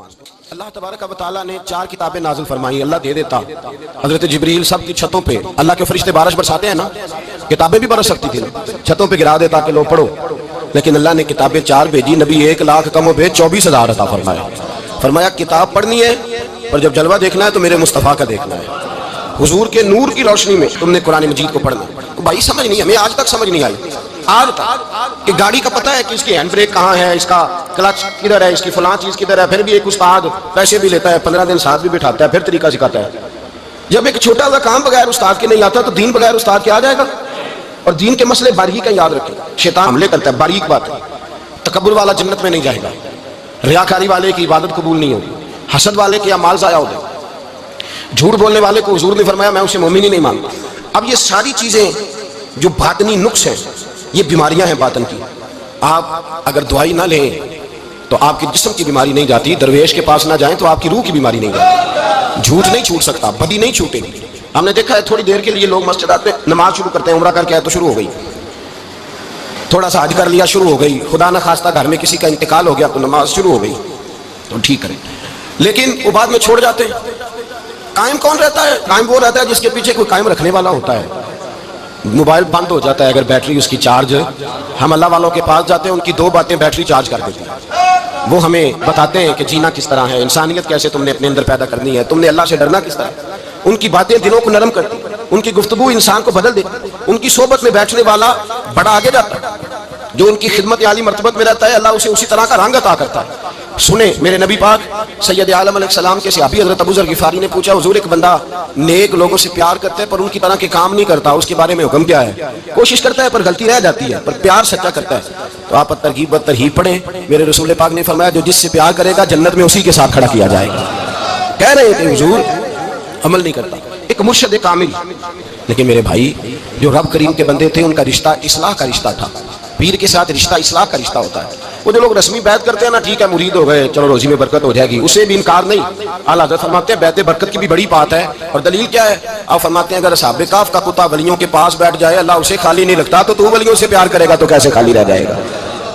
اللہ تبارک و تعالیٰ نے 4 کتابیں نازل فرمائی. اللہ دے دیتا حضرت جبریل سب کی چھتوں پہ, اللہ کے فرشتے بارش برساتے ہیں نا, کتابیں بھی برس سکتی تھی, چھتوں پہ گرا دیتا کہ لو پڑھو, لیکن اللہ نے کتابیں 4 بھیجی. نبی 1 لاکھ کم و بیش 24,000 عطا فرمایا. فرمایا کتاب پڑھنی ہے پر جب جلوہ دیکھنا ہے تو میرے مصطفیٰ کا دیکھنا ہے. حضور کے نور کی روشنی میں تم نے قرآن مجید کو پڑھنا. بھائی سمجھ نہیں, ہمیں آج تک سمجھ نہیں آئی. آج تک کہ گاڑی کا پتہ ہے کہ اس کی ہینڈ بریک کہاں ہے, اس کا کلچ کدھر ہے, اس کی فلاں چیز کدھر ہے. پھر بھی ایک استاد پیسے بھی لیتا ہے, 15 دن ساتھ بھی بٹھاتا ہے, پھر طریقہ سکھاتا ہے. جب ایک چھوٹا سا کام بغیر استاد کے نہیں آتا تو دین بغیر استاد کے آ جائے گا. اور دین کے مسئلے باریکی کا یاد رکھیں, شیطان حملے کرتا ہے, باریک بات ہے. تکبر والا جنت میں نہیں جائے گا, ریاکاری والے کی عبادت قبول نہیں ہوگی, حسد والے کے اعمال ضائع ہو گئے, جھوٹ بولنے والے کو حضور نے فرمایا میں اسے مومن ہی نہیں مانتا. اب یہ ساری چیزیں جو باطنی نقص ہیں, یہ بیماریاں ہیں باطن کی. آپ اگر دوائی نہ لیں تو آپ کے جسم کی بیماری نہیں جاتی, درویش کے پاس نہ جائیں تو آپ کی روح کی بیماری نہیں جاتی. جھوٹ نہیں چھوٹ سکتا, بدی نہیں چھوٹے گی. ہم نے دیکھا ہے تھوڑی دیر کے لیے لوگ مسجد آتے ہیں, نماز شروع کرتے ہیں, عمرہ کر کے آئے تو شروع ہو گئی, تھوڑا سا حج کر لیا شروع ہو گئی, خدا نہ خواستہ گھر میں کسی کا انتقال ہو گیا تو نماز شروع ہو گئی, تو ٹھیک کریں. لیکن وہ بعد میں چھوڑ جاتے ہیں. قائم کون رہتا ہے؟ قائم وہ رہتا ہے جس کے پیچھے کوئی قائم رکھنے والا ہوتا ہے. موبائل بند ہو جاتا ہے اگر بیٹری اس کی چارج, ہم اللہ والوں کے پاس جاتے ہیں, ان کی 2 باتیں بیٹری چارج کر دیتی ہیں. وہ ہمیں بتاتے ہیں کہ جینا کس طرح ہے, انسانیت کیسے تم نے اپنے اندر پیدا کرنی ہے, تم نے اللہ سے ڈرنا کس طرح. ان کی باتیں دلوں کو نرم کرتی, ان کی گفتگو انسان کو بدل دیتی. ان کی صحبت میں بیٹھنے والا بڑا آگے جاتا ہے. جو ان کی خدمت عالی مرتبت میں رہتا ہے اللہ اسے اسی طرح کا رنگ عطا کرتا ہے. سنیں میرے نبی پاک سید عالم علیہ السلام کے صحابی حضرت ابو ذر غفاری نے پوچھا, حضور ایک بندہ نیک لوگوں سے پیار کرتا ہے پر ان کی طرح کے کام نہیں کرتا, اس کے بارے میں حکم کیا ہے؟ کوشش کرتا ہے پر غلطی رہ جاتی ہے, پر پیار سچا کرتا ہے. تو آپ ترغیب و ترہیب پڑھیں. میرے رسول پاک نے فرمایا جو جس سے پیار کرے گا جنت میں اسی کے ساتھ کھڑا کیا جائے گا. کہہ رہے تھے حضور عمل نہیں کرتا, ایک مرشد کامل. لیکن میرے بھائی جو رب کریم کے بندے تھے ان کا رشتہ اصلاح کا رشتہ تھا. پیر کے ساتھ رشتہ اصلاح کا رشتہ ہوتا ہے. وہ جو لوگ رسمی بیعت کرتے ہیں نا, ٹھیک ہے مرید ہو گئے چلو روزی میں برکت ہو جائے گی, اسے بھی انکار نہیں. اعلیٰ حضرت فرماتے ہیں بیعت برکت کی بھی بڑی بات ہے. اور دلیل کیا ہے؟ آپ فرماتے ہیں اگر اصحاب کہف کا کتا ولیوں کے پاس بیٹھ جائے اللہ اسے خالی نہیں لگتا, تو ولیوں سے پیار کرے گا تو کیسے خالی رہ جائے گا.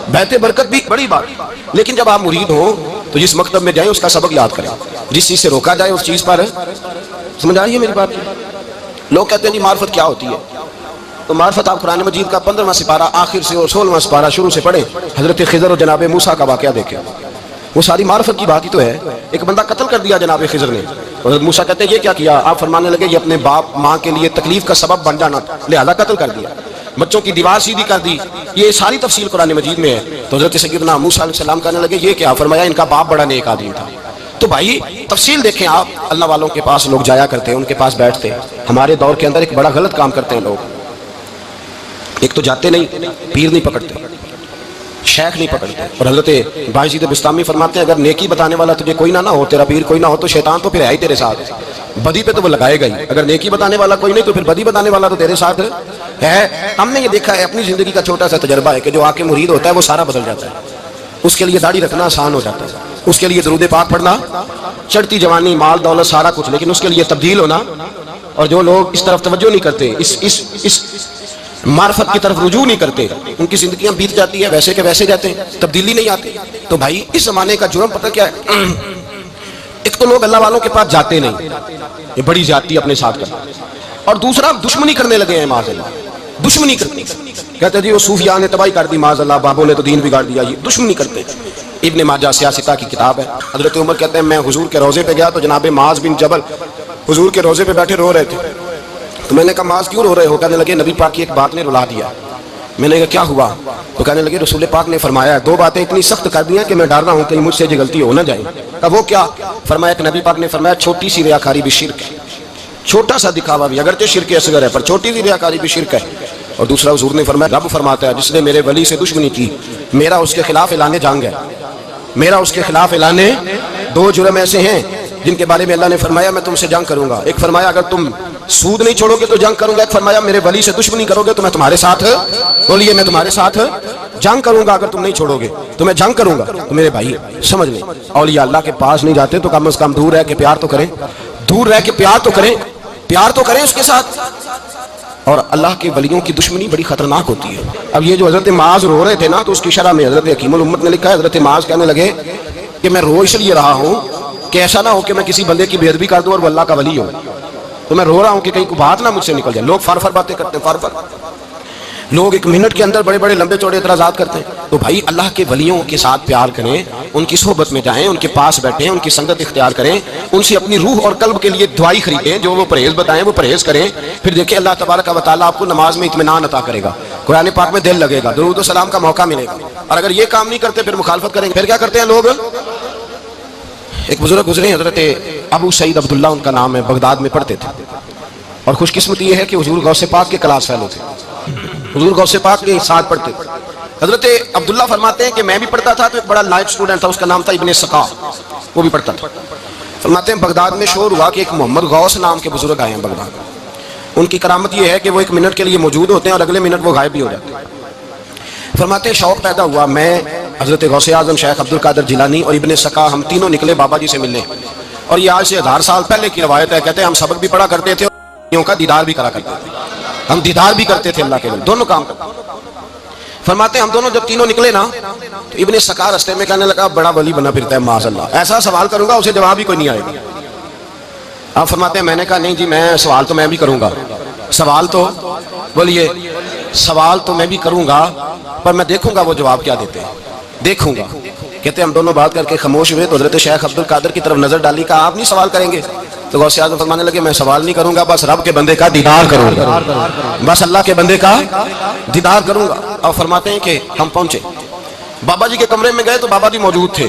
بیعت برکت بھی بڑی بات. لیکن جب آپ مرید ہوں تو جس مکتب میں جائیں اس کا سبق یاد کریں, جس چیز سے روکا جائے اس چیز پر. سمجھ آئی ہے میری بات؟ لوگ کہتے ہیں جی معرفت کیا ہوتی ہے, تو معرفت آپ قرآن مجید کا 15واں سپارہ آخر سے اور 16واں سپارہ شروع سے پڑھیں. حضرت خضر اور جناب موسیٰ کا واقعہ دیکھیں, وہ ساری معرفت کی بات ہی تو ہے. ایک بندہ قتل کر دیا جناب خضر نے, حضرت موسیٰ کہتے ہیں یہ کیا کیا؟ آپ فرمانے لگے یہ اپنے باپ ماں کے لیے تکلیف کا سبب بن جانا لہذا قتل کر دیا, بچوں کی دیوار سیدھی کر دی. یہ ساری تفصیل قرآن مجید میں ہے. تو حضرت سیدنا موسیٰ علیہ السلام کہنے لگے یہ کیا؟ فرمایا ان کا باپ بڑا نیک آدمی تھا. تو بھائی تفصیل دیکھیں آپ, اللہ والوں کے پاس لوگ جایا کرتے ہیں, ان کے پاس بیٹھتے ہیں. ہمارے دور کے اندر ایک بڑا غلط کام کرتے ہیں لوگ. ایک تو جاتے نہیں, پیر نہیں پکڑتے, شیخ نہیں پکڑتے. اور حضرت باعزید بستامی فرماتے ہیں اگر نیکی بتانے والا تجھے کوئی نہ ہو, تیرا پیر کوئی نہ ہو, تو شیطان تو پھر ہے ہی تیرے ساتھ. بدی پہ تو وہ لگائے گا ہی. اگر نیکی بتانے والا کوئی نہیں تو پھر بدی بتانے والا تو تیرے ساتھ ہے. ہم نے یہ دیکھا ہے, اپنی زندگی کا چھوٹا سا تجربہ ہے کہ جو آ کے مرید ہوتا ہے وہ سارا بدل جاتا ہے. اس کے لیے داڑھی رکھنا آسان ہو جاتا ہے, اس کے لیے درود پاک پڑھنا, چڑھتی جوانی, مال دولت سارا کچھ, لیکن اس کے لیے تبدیل ہونا. اور جو لوگ اس طرف توجہ نہیں کرتے, اس معرفت کی طرف رجوع نہیں کرتے, ان کی زندگیاں بیت جاتی ہے ویسے کہ ویسے جاتے ہیں, تبدیلی نہیں آتی. تو بھائی اس زمانے کا جرم پتہ کیا ہے؟ ایک تو لوگ اللہ والوں کے پاس جاتے نہیں, یہ بڑی زیادتی اپنے ساتھ کرتے. اور دوسرا دشمنی کرنے لگے ہیں معاذ اللہ, دشمنی کرتے. کہتے ہیں جی وہ صوفیاء نے تباہی کر دی معاذ اللہ, بابوں نے تو دین بگاڑ دیا. یہ دشمنی کرتے. ابن ماجہ سیاستہ کی کتاب ہے. حضرت عمر کہتے ہیں میں حضور کے روضے پہ گیا تو جناب معاذ بن جبل حضور کے روضے پہ بیٹھے رو رہے تھے. تو میں نے کہا معاذ کیوں رو رہے ہو؟ کہنے لگے نبی پاک کی ایک بات نے رلا دیا. میں نے کہا کیا ہوا؟ تو کہنے لگے رسول پاک نے فرمایا 2 باتیں اتنی سخت کر دی ہیں کہ میں ڈر رہا ہوں کہیں مجھ سے یہ غلطی ہو نہ جائے. کہا وہ کیا؟ فرمایا کہ نبی پاک نے فرمایا چھوٹی سی ریاکاری بھی شرک ہے, چھوٹا سا دکھاوا بھی, اگرچہ شرک اصغر ہے پر چھوٹی سی ریاکاری بھی شرک ہے. اور دوسرا حضور نے فرمایا رب فرماتا ہے جس نے میرے ولی سے دشمنی کی میرا اس کے خلاف اعلان جنگ ہے, میرا اس کے خلاف اعلان. 2 جرم ایسے ہیں جن کے بارے میں اللہ نے فرمایا میں تم سے جنگ کروں گا. ایک فرمایا اگر تم سود نہیں چھوڑو گے تو جنگ کروں گا. ایک فرمایا میرے ولی سے دشمنی کرو گے تو میں تمہارے ساتھ, بولیے میں تمہارے ساتھ جنگ کروں گا. اگر تم نہیں چھوڑو گے تو میں جنگ کروں گا. تو میرے بھائی سمجھ لیں, اولیاء اللہ کے پاس نہیں جاتے تو کم از کم دور رہ کے پیار تو کریں, دور رہ کے پیار تو کریں, پیار تو کریں اس کے ساتھ. اور اللہ کے ولیوں کی دشمنی بڑی خطرناک ہوتی ہے. اب یہ جو حضرت معاذ رو رہے تھے نا, تو اس کی شرح میں حضرت حکیم الامت نے لکھا ہے, حضرت معاذ کہنے لگے کہ میں رو اس لیے رہا ہوں کہ ایسا نہ ہو کہ میں کسی بندے کی بے ادبی کر دوں اور وہ اللہ کا ولی ہو. تو میں رو رہا ہوں کہ کہیں کوئی بات نہ مجھ سے نکل جائے. لوگ فار باتیں کرتے ہیں, فار لوگ ایک منٹ کے اندر بڑے بڑے لمبے چوڑے اعتراضات کرتے ہیں. تو بھائی اللہ کے ولیوں کے ساتھ پیار کریں, ان کی صحبت میں جائیں, ان کے پاس بیٹھیں, ان کی سنگت اختیار کریں, ان سے اپنی روح اور قلب کے لیے دعائی خریدیں, جو وہ پرہیز بتائیں وہ پرہیز کریں. پھر دیکھیں اللہ تبارک و تعالیٰ آپ کو نماز میں اطمینان عطا کرے گا, قرآن پاک میں دل لگے گا, درود و سلام کا موقع ملے گا. اور اگر یہ کام نہیں کرتے پھر مخالفت کریں گے. پھر کیا کرتے ہیں لوگ؟ ایک بزرگ گزرے حضرت ابو سعید عبداللہ ان کا نام ہے, بغداد میں پڑھتے تھے. اور خوش قسمتی یہ ہے کہ حضور غوث پاک کے کلاس فیلو تھے, حضور غوث پاک کے ساتھ پڑھتے تھے. حضرت عبداللہ فرماتے ہیں کہ میں بھی پڑھتا تھا تو ایک بڑا لائٹ اسٹوڈنٹ تھا, اس کا نام تھا ابن سقا, وہ بھی پڑھتا تھا. فرماتے ہیں بغداد میں شور ہوا کہ ایک محمد غوث نام کے بزرگ آئے ہیں بغداد. ان کی کرامت یہ ہے کہ وہ ایک منٹ کے لیے موجود ہوتے ہیں اور اگلے منٹ وہ غائب بھی ہو جاتے ہیں. فرماتے ہیں شوق پیدا ہوا, میں حضرت غوث اعظم شیخ عبد القادر جیلانی اور ابن سقا ہم تینوں نکلے بابا جی سے ملنے. اور یہ آج سے 1000 سال پہلے کی روایت ہے. کہتے ہیں ہم سبق بھی پڑھا کرتے تھے اور کا دیدار بھی کرا کرتے تھے. ہم دیدار بھی کرتے تھے اللہ کے لیے, دونوں کام کرتے. فرماتے ہیں ہم دونوں جب تینوں نکلے نا تو ابن سقا رستے میں کہنے لگا بڑا ولی بنا پھرتا ہے معاذ اللہ, ایسا سوال کروں گا اسے جواب ہی کوئی نہیں آئے گا. آپ فرماتے ہیں میں نے کہا نہیں جی میں سوال تو میں بھی کروں گا, سوال تو بولیے سوال تو میں بھی کروں گا پر میں دیکھوں گا وہ جواب کیا دیتے ہیں, دیکھوں گا. کہتے ہیں ہم دونوں بات کر کے خاموش ہوئے تو حضرت شیخ عبد القادر کی طرف نظر ڈالی, کہا آپ نہیں سوال کریں گے؟ تو غوث اعظم فرمانے لگے میں سوال نہیں کروں گا, بس رب کے بندے کا دیدار کروں گا, بس اللہ کے بندے کا دیدار کروں گا. اور فرماتے ہیں کہ ہم پہنچے بابا جی کے کمرے میں, گئے تو بابا جی موجود تھے.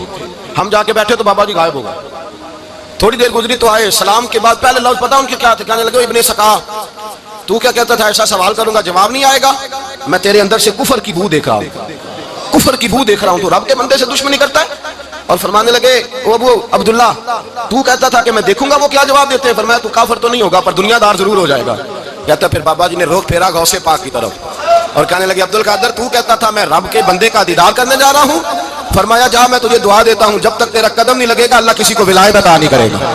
ہم جا کے بیٹھے تو بابا جی غائب ہو گئے. تھوڑی دیر گزری تو آئے, سلام کے بعد پہلے لفظ پتا ان کے کیا تھے, کہنے لگے ابن سقا تو کیا کہتا تھا ایسا سوال کروں گا جواب نہیں آئے گا, میں تیرے اندر سے کفر کی بو دیکھ رہا ہوں, کفر کی بو دیکھ رہا ہوں, تو رب کے بندے سے دشمنی کرتا ہے. اور فرمانے لگے او ابو عبداللہ تو کہتا تھا کہ میں دیکھوں گا وہ کیا جواب دیتے ہیں. فرمایا تو کافر تو نہیں ہوگا پر دنیا دار ضرور ہو جائے گا. کہتا پھر بابا جی نے رخ پھیرا غوث پاک کی طرف اور کہنے لگے عبد القادر تو کہتا تھا میں رب کے بندے کا دیدار کرنے جا رہا ہوں. فرمایا جا میں تجھے دعا دیتا ہوں جب تک تیرا قدم نہیں لگے گا اللہ کسی کو ولایت عطا نہیں کرے گا.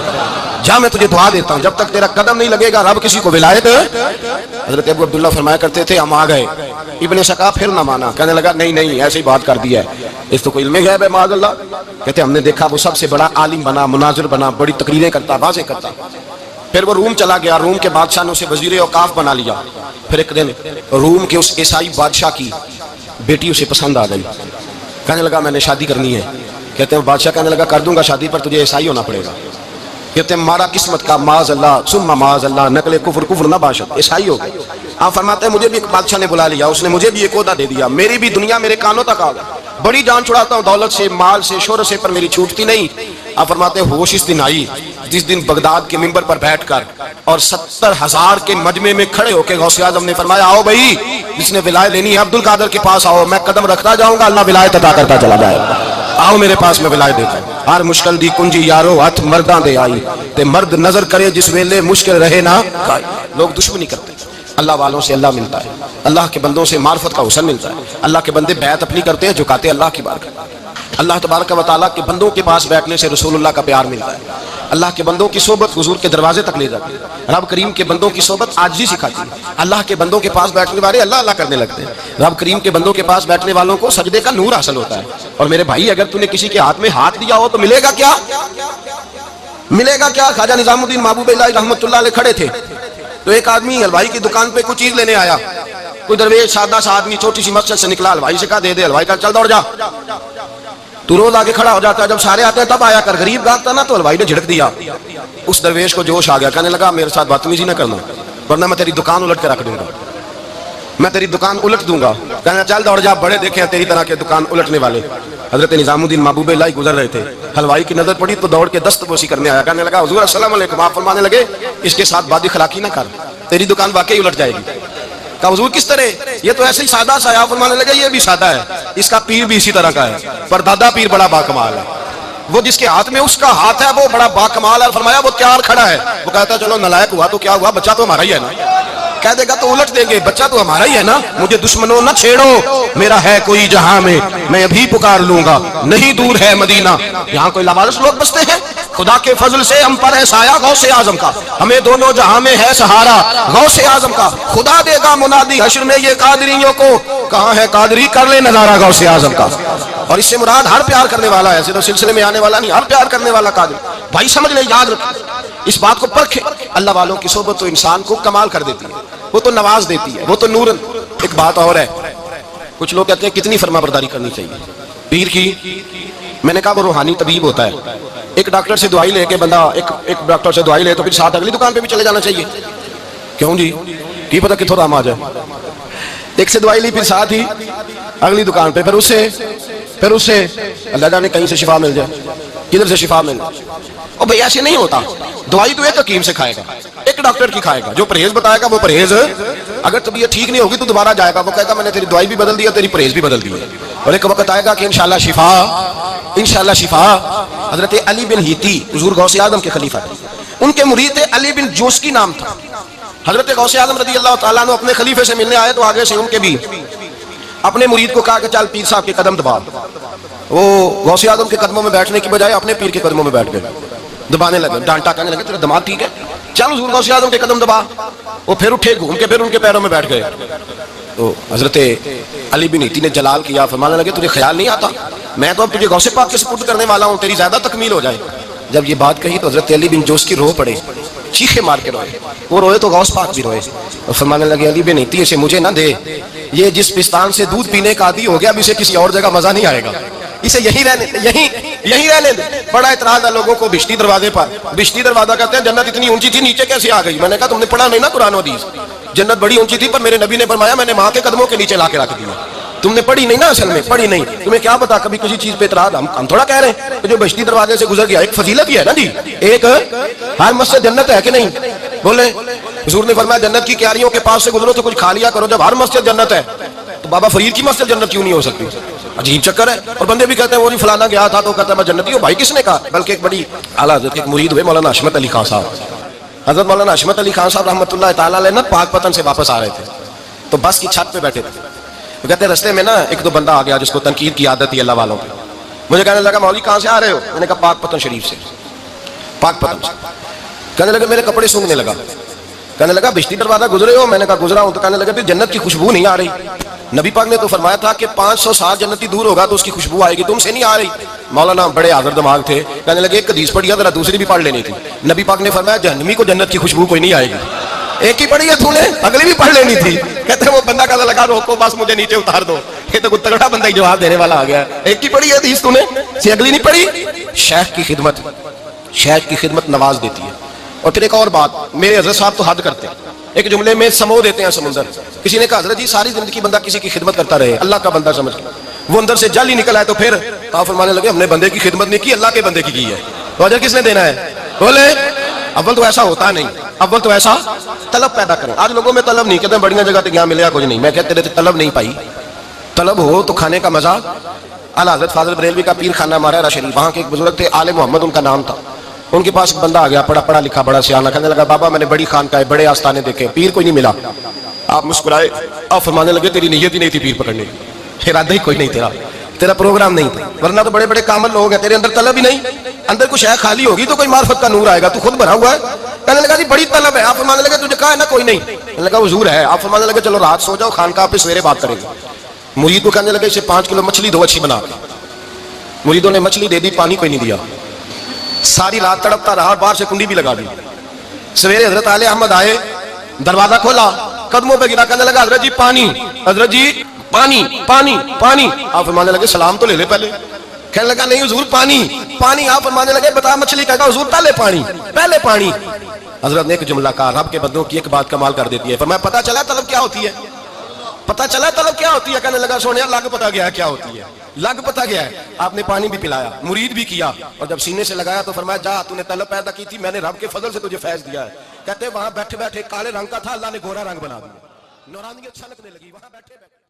جا میں تجھے دعا دیتا ہوں جب تک تیرا قدم نہیں لگے گا رب کسی کو ولایت. حضرت ابو عبداللہ فرمایا کرتے تھے ہم آ گئے. ابن سقا پھر نہ مانا, کہنے لگا نہیں نہیں ایسے ہی بات کر دیا ہے, اس تو کوئی علم غیب ہے معاذ اللہ. کہتے ہم نے دیکھا وہ سب سے بڑا عالم بنا, مناظر بنا, بڑی تقریریں کرتا, واضح کرتا. پھر وہ روم چلا گیا, روم کے بادشاہ نے اسے وزیر اوقاف بنا لیا. پھر ایک دن روم کے اس عیسائی بادشاہ کی بیٹی اسے پسند آ گئی, کہنے لگا میں نے شادی کرنی ہے. کہتے ہیں بادشاہ کہنے لگا کر دوں گا شادی پر تجھے عیسائی ہونا پڑے گا. کہتے ہیں مارا قسمت کا معاذ اللہ ثم معاذ اللہ, نقل کفر کفر نہ باشد, عیسائی ہو گئے. آپ فرماتے ہیں مجھے بھی ایک بادشاہ نے بلا لیا, اس نے مجھے بھی ایک عہدہ دے دیا, میری بھی دنیا میرے کانوں تک آ گئی, بڑی جان چھڑاتا ہوں دولت سے مال سے شہرت سے پر میری چھوٹتی نہیں. آپ فرماتے ہیں ہوش اس دن آئی جس دن بغداد کے منبر پر بیٹھ کر اور 70,000 کے مجمع میں کھڑے ہو کے غوث اعظم نے فرمایا آؤ بھائی جس نے ولایت لینی ہے عبد القادر کے پاس آؤ, میں قدم رکھتا جاؤں گا اللہ ولایت عطا کرتا چلا جائے گا, آؤ میرے پاس میں ولایت دیتا ہوں. ہر مشکل دی کنجی یارو ہاتھ مرداں دے آئی, تے مرد نظر کرے جس ویلے مشکل رہے نہ کائی. لوگ دشمنی کرتے ہیں, اللہ والوں سے اللہ ملتا ہے, اللہ کے بندوں سے معرفت کا حسن ملتا ہے. اللہ کے بندے بیعت اپنی کرتے ہیں, جھکاتے اللہ کی بارگاہ. اللہ تبارک و تعالیٰ کے بندوں کے پاس بیٹھنے سے رسول اللہ کا پیار ملتا ہے. اللہ کے بندوں کی صحبت حضور کے دروازے تک لے جاتی ہے. رب کریم کے بندوں کی صحبت عاجزی سکھاتی ہے. اللہ کے بندوں کے پاس بیٹھنے والے اللہ اللہ کرنے لگتے ہیں. رب کریم کے بندوں کے پاس بیٹھنے والوں کو سجدے کا نور حاصل ہوتا ہے. اور میرے بھائی اگر تو نے کسی کے ہاتھ میں ہاتھ دیا ہو تو ملے گا کیا, ملے گا کیا؟ خواجہ نظام الدین محبوب اللہ رحمۃ اللہ علیہ کھڑے تھے تو ایک آدمی حلوائی کی دکان پہ کچھ چیز لینے آیا. کوئی درویش سادہ سا آدمی چھوٹی سی مسجد سے نکلا, حلوائی سے کہا دے دے. حلوائی کا چل دوڑ جا, تو روز آگے کھڑا ہو جاتا ہے, جب سارے آتے ہیں تب آیا کر. غریب گاہک تھا نا تو حلوائی نے جھڑک دیا. اس درویش کو جوش آ گیا, کہنے لگا میرے ساتھ بدتمیزی نہ کرنا ورنہ میں تیری دکان الٹ کے رکھ دوں گا, میں تیری دکان الٹ دوں گا. کہنا چل دوڑ جا, بڑے دیکھے ہیں تیری طرح کے دکان الٹنے والے. حضرت نظام الدین محبوب اللہ گزر رہے تھے, حلوائی کی نظر پڑی تو دوڑ کے دست بوسی کرنے آیا. کہنے لگا حضور السلام علیکم. آپ فرمانے لگے اس کے ساتھ بد اخلاقی نہ کر, تیری دکان واقعی الٹ جائے گی. کہا حضور کس طرح, یہ تو ایسے ہی سادہ سا ہے. آپ فرمانے لگے یہ بھی سادہ ہے, اس کا پیر بھی اسی طرح کا ہے, پر دادا پیر بڑا باکمال ہے. وہ جس کے ہاتھ میں اس کا ہاتھ ہے وہ بڑا باکمال ہے. فرمایا وہ تیار کھڑا ہے, وہ کہتا ہے چلو نالائق ہوا تو کیا ہوا, بچہ تو ہمارا ہی ہے نا. کہہ دے گا تو الٹ دیں گے, بچہ تو ہمارا ہی ہے نا. مجھے دشمنوں نہ چھیڑو, میرا ہے کوئی جہاں میں ابھی پکار لوں گا, نہیں دور ہے مدینہ. یہاں کوئی لاوارث لوگ بستے ہیں, خدا کے فضل سے ہم پر ہے سایہ غوث اعظم کا, ہمیں دونوں جہاں میں ہے سہارا غوث اعظم کا. خدا دے گا منادی حشر میں یہ قادریوں کو, کہاں ہے قادری کر لے نظارہ غوث اعظم کا. اور اس سے مراد ہر پیار کرنے والا ہے، صرف سلسلے میں آنے والا نہیں، ہر پیار کرنے والا قادر بھائی سمجھ لیں، یاد رکھیں اس بات کو پرکھیں، اللہ والوں کی صحبت تو انسان کو کمال کر دیتی ہے، وہ تو نواز دیتی ہے، وہ تو نور۔ ایک بات اور ہے، کچھ لوگ کہتے ہیں کتنی فرما برداری کرنی چاہیے پیر کی؟ میں نے کہا وہ روحانی طبیب ہوتا ہے، ایک ڈاکٹر سے دوائی لے کے بندہ ایک ڈاکٹر سے دوائی لے تو پھر ساتھ اگلی دکان پہ بھی چلے جانا چاہیے، کیوں جی؟ کی پتہ کتوں رام آ جائے، ایک سے دوائی لی پھر ساتھ ہی اگلی دکان پہ، پھر اس سے اللہ جانے کہیں سے شفا مل جائے، کدھر سے شفا مل جائے۔ اور بھئی ایسے نہیں ہوتا، دوائی تو ایک حکیم سے کھائے گا، ایک ڈاکٹر کی کھائے گا، جو پرہیز بتائے گا وہ پرہیز، اگر طبیعت ٹھیک نہیں ہوگی تو دوبارہ جائے گا، وہ کہے گا میں نے تیری دوائی بھی بدل دی اور تیری پرہیز بھی بدل دی، اور ایک وقت آئے گا کہ انشاءاللہ شفا۔ حضرت علی بن ہیتی حضور غوث اعظم کے خلیفہ تھے، ان کے مرید تھے علی بن جوسکی نام تھا۔ حضرت غوث اعظم رضی اللہ تعالیٰ عنہ اپنے خلیفے سے ملنے آئے تو آگے سے ان کے بھی اپنے مرید کو کہا کہ چل پیر صاحب کے قدم دبا۔ وہ غوث اعظم کے قدموں میں بیٹھنے کی بجائے اپنے پیر کے قدموں میں بیٹھ گئے، دبانے لگے، ڈانٹا کہنے لگے تیرا دماغ ٹھیک ہے، چل حضور غوث اعظم کے قدم دبا۔ وہ پھر اٹھے، گھوم کے پھر ان کے پیروں میں بیٹھ گئے۔ تو حضرت علی بن ہیتی نے جلال کیا، فرمانے لگے تجھے خیال نہیں آتا میں تو اب تجھے غوث پاک کے سپرد کرنے والا ہوں، تیری زیادہ تکمیل ہو جائے۔ جب یہ بات کہی تو حضرت علی بن جوسکی رو پڑے، چیخے مار کے روئے، وہ روئے تو غوث پاک بھی روئے، اور فرمانے لگے علی بن ہیتی اسے مجھے نہ دے، یہ جس پستان سے دودھ پینے کا عادی ہو گیا اب اسے کسی اور جگہ مزہ نہیں آئے گا، اسے یہی رہنے دے۔ بڑا اعتراض ہے لوگوں کو بشتی دروازے پر، بشتی دروازہ کہتے ہیں جنت اتنی اونچی تھی نیچے کیسے آ گئی؟ میں نے کہا تم نے پڑھا نہیں نا قرآن و حدیث، جنت بڑی اونچی تھی پر میرے نبی نے فرمایا میں نے ماں کے قدموں کے نیچے لا کے رکھ دیا۔ تم نے پڑھی نہیں نا، اصل میں پڑھی نہیں، تمہیں کیا پتا کبھی کسی چیز پہ اعتراض، ہم تھوڑا کہہ رہے ہیں کہ جو بشتی دروازے سے گزر گیا ایک فضیلت ہی ہے نا جی، ایک ہر مسجد جنت ہے کہ نہیں؟ بولے حضور نے فرمایا جنت کی کیاریوں کے پاس سے گزرو تو کچھ کھا لیا کرو، جب ہر مسجد جنت ہے تو بابا فرید کی مسجد جنت کیوں نہیں ہو سکتی؟ عجیب چکر ہے۔ اور بندے بھی کہتے ہیں وہ نہیں فلانا گیا تھا تو کہتا ہے میں جنتی ہوں، بھائی کس نے کہا؟ بلکہ ایک بڑی اعلیٰ حضرت کے ایک مرید ہوئے مولانا حشمت علی خان صاحب، حضرت مولانا حشمت علی خان صاحب رحمۃ اللہ تعالیٰ علیہ نا پاک پتن سے واپس آ رہے تھے تو بس کی چھت پہ بیٹھے تھے، وہ کہتے ہیں رستے میں نا ایک دو بندہ آ گیا جس کو تنقید کی عادت تھی اللہ والوں کی، مجھے کہنے لگا مولوی کہاں سے آ رہے ہو؟ میں نے کہا پاک پتن شریف سے، پاک پتن سے۔ کہنے لگا میرے کپڑے سونگنے لگا، کہنے لگا بشتی دروازہ گزرے ہو؟ میں نے کہا گزرا ہوں۔ تو کہنے لگا پھر جنت کی خوشبو نہیں آ رہی؟ نبی پاک نے تو فرمایا تھا کہ 500 سال جنتی دور ہوگا تو اس کی خوشبو آئے گی، تم سے نہیں آ رہی؟ مولانا بڑے حاضر دماغ تھے، کہنے لگے ایک حدیث پڑھی ہے ذرا دوسری بھی پڑھ لینی تھی، نبی پاک نے فرمایا جہنمی کو جنت کی خوشبو کوئی نہیں آئے گی، ایک ہی پڑھی ہے تو نے، اگلی بھی پڑھ لینی تھی۔ کہتے ہیں وہ بندہ کہنے لگا روکو بس مجھے نیچے اتار دو، یہ تو کوئی تگڑا بندہ ہی جواب دینے والا آ گیا، ایک ہی پڑھی ہے حدیث تو نے، اگلی نہیں پڑھی۔ شیخ کی خدمت نواز دیتی ہے۔ اور پھر ایک اور بات، میرے حضرت صاحب تو حد کرتے ہیں، ایک جملے میں سمو دیتے ہیں سمندر۔ کسی نے کہا حضرت جی ساری زندگی بندہ کسی کی خدمت کرتا رہے اللہ کا بندہ سمجھ کے، وہ اندر سے جل ہی نکل آئے تو پھر آپ فرمانے لگے ہم نے بندے کی خدمت نہیں کی، اللہ کے بندے کی ہے، تو اجر کس نے دینا ہے؟ بولے اول تو ایسا ہوتا نہیں، اول تو ایسا طلب پیدا کریں۔ آج لوگوں میں طلب نہیں، کہتے ہیں بڑی جگہ تک یہاں ملے گا کچھ نہیں، میں کہتے رہتے طلب نہیں پائی، طلب ہو تو کھانے کا مزہ۔ اعلیٰ حضرت فاضل بریلوی کا پیر خانہ مارا شریف، وہاں کے ایک بزرگ تھے آل محمد ان کا نام تھا، ان کے پاس ایک بندہ آ گیا پڑھا لکھا بڑا سیانا، کہنے لگا بابا میں نے بڑی خانقاہیں بڑے آستانے دیکھے پیر کوئی نہیں ملا۔ آپ مسکرائے، آپ فرمانے لگے تیری نیت ہی نہیں تھی پیر پکڑنے کی، ارادہ ہی کوئی نہیں تیرا پروگرام نہیں تھا، ورنہ تو بڑے بڑے کامل لوگ ہیں، تیرے اندر طلب ہی نہیں، اندر کچھ ہے خالی ہوگی تو کوئی معرفت کا نور آئے گا، تو خود بھرا ہوا ہے۔ کہنے لگا جی بڑی طلب ہے، آپ فرمانے لگے تجھے کہا ہے نا کوئی نہیں؟ کہنے لگا حضور ہے، آپ فرمانے لگے چلو رات سو جاؤ خانقاہ پہ سویرے بات کریں گے۔ مرید کو کہنے لگے اسے 5 کلو مچھلی دو اچھی بنا کے، مریدوں نے مچھلی دے دی، پانی کوئی نہیں دیا، ساری رات تڑپتا رہا، باہر سے کنڈی بھی لگا دی۔ سویرے حضرت آل احمد آئے، دروازہ کھولا، قدموں پہ گرا، کہنے لگا حضرت جی پانی، حضرت جی پانی پانی پانی۔ آپ فرمانے لگے سلام تو لے لے پہلے، کہنے لگا نہیں حضور پانی پانی۔ آپ فرمانے لگے بتا مچھلی، کہا حضور پہلے پانی۔ حضرت نے ایک جملہ کہا، رب کے بندوں کی ایک بات کمال کر دیتی ہے، فرمایا پتہ چلا طلب کیا ہوتی ہے؟ پتہ چلا طلب کیا ہوتی ہے؟ کہنے لگا سونیا لگ پتہ گیا کیا ہوتی ہے، لگ پتہ گیا ہے۔ آپ نے پانی بھی پلایا، مرید بھی کیا، اور جب سینے سے لگایا تو فرمایا جا تو نے طلب پیدا کی تھی، میں نے رب کے فضل سے تجھے فیض دیا ہے۔ کہتے وہاں بیٹھے بیٹھے کالے رنگ کا تھا، اللہ نے گورا رنگ بنا دیا، نورانیت چھلکنے لگی وہاں بیٹھے بیٹھے۔